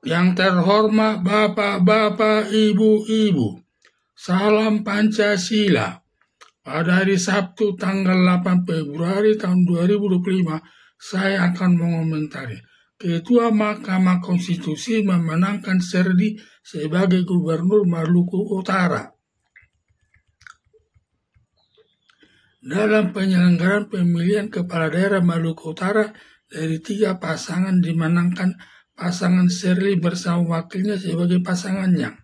Yang terhormat Bapak-Bapak, Ibu-Ibu, salam Pancasila. Pada hari Sabtu tanggal 8 Februari tahun 2025, saya akan mengomentari Ketua Mahkamah Konstitusi memenangkan Serdi sebagai Gubernur Maluku Utara. Dalam penyelenggaraan pemilihan kepala daerah Maluku Utara, dari 3 pasangan dimenangkan pasangan Serli bersama wakilnya sebagai pasangannya.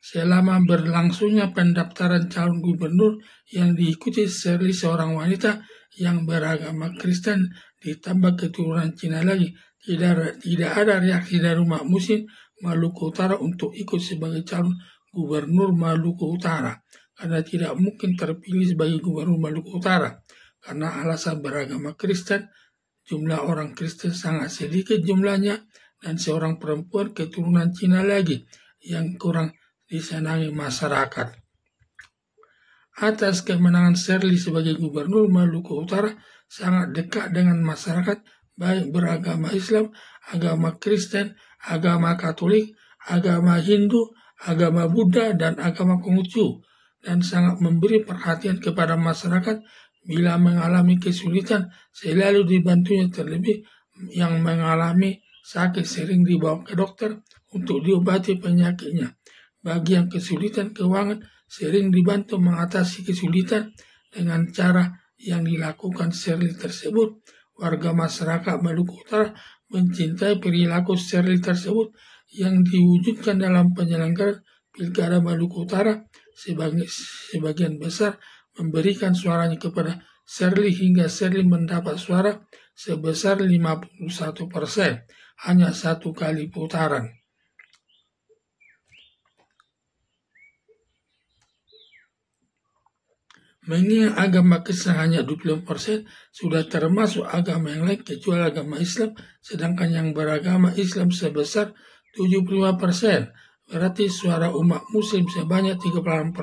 Selama berlangsungnya pendaftaran calon gubernur yang diikuti Serli seorang wanita yang beragama Kristen ditambah keturunan Cina lagi, tidak ada reaksi dari umat Muslim Maluku Utara untuk ikut sebagai calon gubernur Maluku Utara. Karena tidak mungkin terpilih sebagai gubernur Maluku Utara karena alasan beragama Kristen, jumlah orang Kristen sangat sedikit jumlahnya, dan seorang perempuan keturunan Cina lagi yang kurang disenangi masyarakat. Atas kemenangan Serli sebagai gubernur Maluku Utara sangat dekat dengan masyarakat, baik beragama Islam, agama Kristen, agama Katolik, agama Hindu, agama Buddha, dan agama Konghucu, dan sangat memberi perhatian kepada masyarakat. Bila mengalami kesulitan, selalu dibantunya, terlebih yang mengalami sakit sering dibawa ke dokter untuk diobati penyakitnya. Bagi yang kesulitan keuangan, sering dibantu mengatasi kesulitan dengan cara yang dilakukan Serli tersebut. Warga masyarakat Maluku Utara mencintai perilaku Serli tersebut yang diwujudkan dalam penyelenggaraan Pilkada Maluku Utara. Sebagian besar memberikan suaranya kepada Serli hingga Serli mendapat suara sebesar 51%, hanya 1 kali putaran. Mengingat agama Kristen hanya 20%, sudah termasuk agama yang lain kecuali agama Islam, sedangkan yang beragama Islam sebesar 75%. Berarti suara umat Muslim sebanyak 38%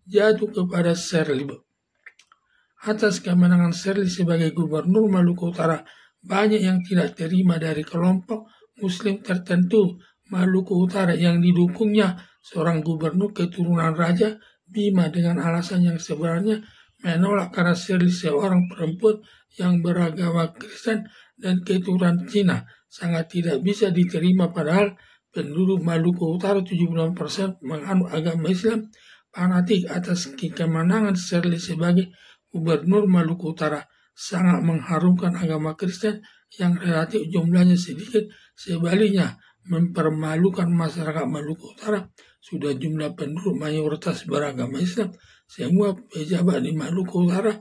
jatuh kepada Serli. Atas kemenangan Serli sebagai gubernur Maluku Utara, banyak yang tidak terima dari kelompok Muslim tertentu Maluku Utara yang didukungnya seorang gubernur keturunan Raja Bima dengan alasan yang sebenarnya menolak karena Serli seorang perempuan yang beragama Kristen dan keturunan Cina sangat tidak bisa diterima, padahal penduduk Maluku Utara 76% menganut agama Islam fanatik. Atas kemenangan Serli sebagai gubernur Maluku Utara sangat mengharumkan agama Kristen yang relatif jumlahnya sedikit, sebaliknya mempermalukan masyarakat Maluku Utara. Sudah jumlah penduduk mayoritas beragama Islam, semua pejabat di Maluku Utara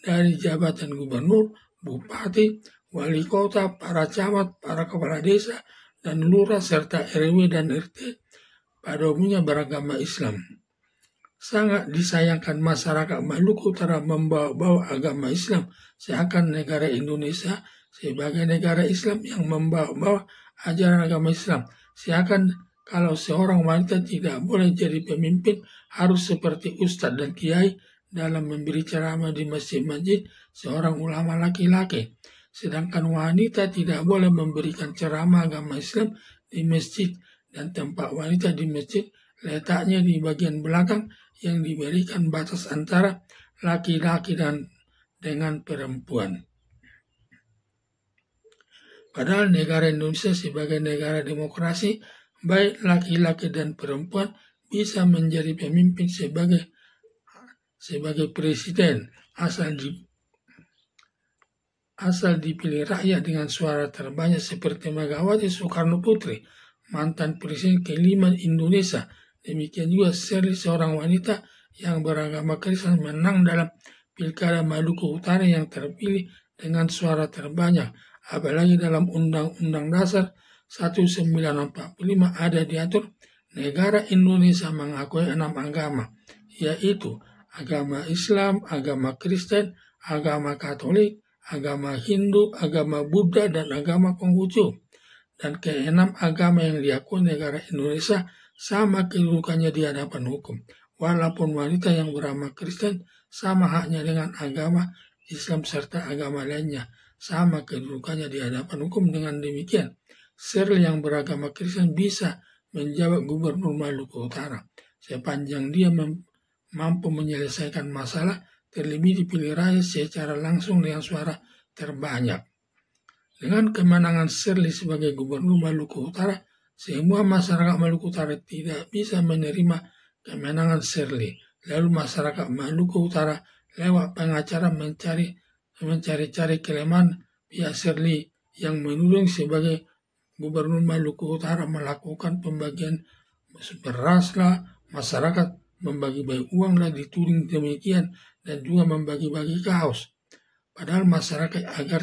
dari jabatan gubernur, bupati, wali kota, para camat, para kepala desa, dan lurah serta RW dan RT pada umumnya beragama Islam. Sangat disayangkan masyarakat Maluku Utara membawa-bawa agama Islam, seakan negara Indonesia sebagai negara Islam yang membawa-bawa ajaran agama Islam. Seakan kalau seorang wanita tidak boleh jadi pemimpin, harus seperti ustadz dan kiai dalam memberi ceramah di masjid-masjid, seorang ulama laki-laki. Sedangkan wanita tidak boleh memberikan ceramah agama Islam di masjid, dan tempat wanita di masjid letaknya di bagian belakang yang diberikan batas antara laki-laki dan dengan perempuan. Padahal negara Indonesia sebagai negara demokrasi, baik laki-laki dan perempuan bisa menjadi pemimpin sebagai presiden asal dipilih rakyat dengan suara terbanyak seperti Megawati Soekarno Putri, mantan presiden kelima Indonesia. Demikian juga Serli, seorang wanita yang beragama Kristen, menang dalam Pilkada Maluku Utara yang terpilih dengan suara terbanyak. Apalagi dalam Undang-Undang Dasar 1945 ada diatur negara Indonesia mengakui 6 agama, yaitu agama Islam, agama Kristen, agama Katolik, agama Hindu, agama Buddha, dan agama Konghucu. Dan keenam agama yang diakui negara Indonesia sama kedudukannya di hadapan hukum. Walaupun wanita yang beragama Kristen sama haknya dengan agama Islam serta agama lainnya, sama kedudukannya di hadapan hukum. Dengan demikian, Shirley yang beragama Kristen bisa menjabat gubernur Maluku Utara sepanjang dia mampu menyelesaikan masalah, terlebih dipilih rakyat secara langsung dengan suara terbanyak. Dengan kemenangan Shirley sebagai gubernur Maluku Utara, semua masyarakat Maluku Utara tidak bisa menerima kemenangan Shirley. Lalu masyarakat Maluku Utara lewat pengacara mencari-cari kelemahan pihak Shirley yang menuding sebagai gubernur Maluku Utara melakukan pembagian beras lah, masyarakat membagi-bagi uang lah, dituding demikian, dan juga membagi-bagi kaos. Padahal masyarakat agar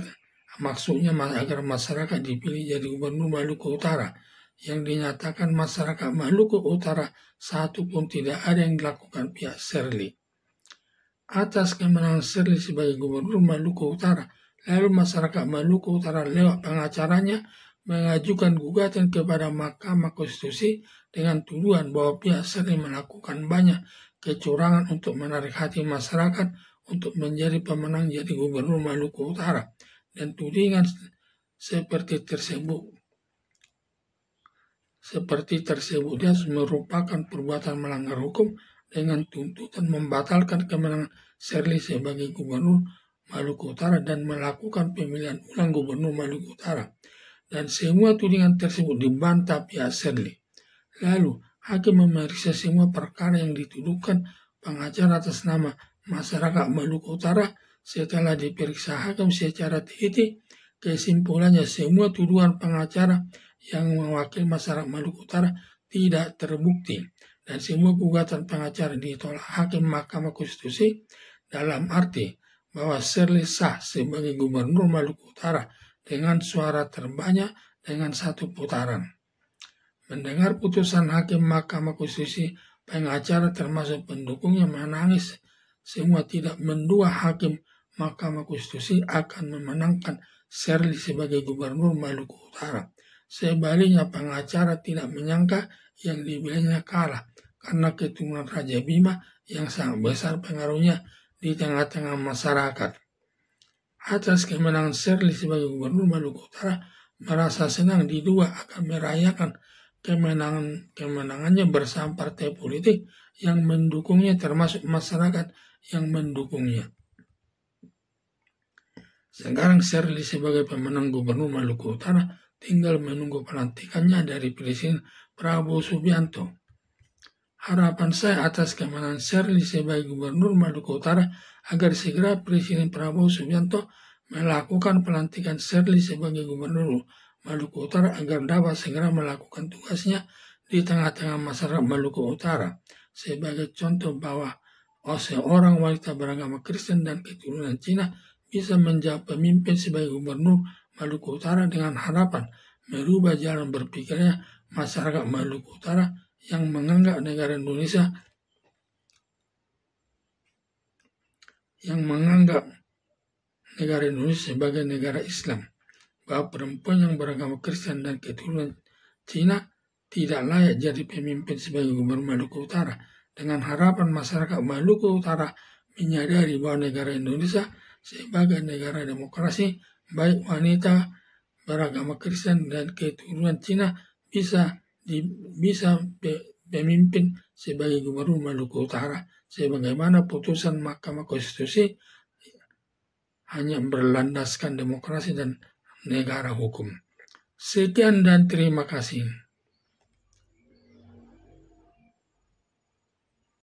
masyarakat dipilih jadi gubernur Maluku Utara, yang dinyatakan masyarakat Maluku Utara satu pun tidak ada yang dilakukan pihak Shirley. Atas kemenangan Shirley sebagai gubernur Maluku Utara, lalu masyarakat Maluku Utara lewat pengacaranya mengajukan gugatan kepada Mahkamah Konstitusi dengan tuduhan bahwa pihak Shirley melakukan banyak kecurangan untuk menarik hati masyarakat untuk menjadi pemenang jadi gubernur Maluku Utara, dan tudingan seperti tersebut dia merupakan perbuatan melanggar hukum dengan tuntutan membatalkan kemenangan Shirley sebagai gubernur Maluku Utara dan melakukan pemilihan ulang gubernur Maluku Utara. Dan semua tudingan tersebut dibantah pihak Shirley. Lalu, hakim memeriksa semua perkara yang dituduhkan pengacara atas nama masyarakat Maluku Utara. Setelah diperiksa hakim secara teliti, kesimpulannya semua tuduhan pengacara yang mewakili masyarakat Maluku Utara tidak terbukti, dan semua gugatan pengacara ditolak hakim Mahkamah Konstitusi dalam arti bahwa Shirley sah sebagai gubernur Maluku Utara dengan suara terbanyak dengan 1 putaran. Mendengar putusan hakim Mahkamah Konstitusi, pengacara termasuk pendukungnya menangis. Semua tidak mendua hakim Mahkamah Konstitusi akan memenangkan Shirley sebagai gubernur Maluku Utara. Sebaliknya, pengacara tidak menyangka yang dibilangnya kalah karena keturunan Raja Bima yang sangat besar pengaruhnya di tengah-tengah masyarakat. Atas kemenangan Shirley sebagai gubernur Maluku Utara, merasa senang diduga akan merayakan kemenangannya bersama partai politik yang mendukungnya, termasuk masyarakat yang mendukungnya. Sekarang Shirley sebagai pemenang gubernur Maluku Utara tinggal menunggu pelantikannya dari Presiden Prabowo Subianto. Harapan saya atas kemenangan Shirley sebagai gubernur Maluku Utara agar segera Presiden Prabowo Subianto melakukan pelantikan Shirley sebagai gubernur Maluku Utara agar dapat segera melakukan tugasnya di tengah-tengah masyarakat Maluku Utara. Sebagai contoh bahwa seorang wanita beragama Kristen dan keturunan Cina bisa menjadi pemimpin sebagai gubernur Maluku Utara dengan harapan merubah jalan berpikirnya masyarakat Maluku Utara yang menganggap negara Indonesia sebagai negara Islam, bahwa perempuan yang beragama Kristen dan keturunan Cina tidak layak jadi pemimpin sebagai gubernur Maluku Utara, dengan harapan masyarakat Maluku Utara menyadari bahwa negara Indonesia sebagai negara demokrasi, baik wanita beragama Kristen dan keturunan Cina bisa pemimpin sebagai gubernur Maluku Utara, sebagaimana putusan Mahkamah Konstitusi hanya berlandaskan demokrasi dan negara hukum. Sekian dan terima kasih.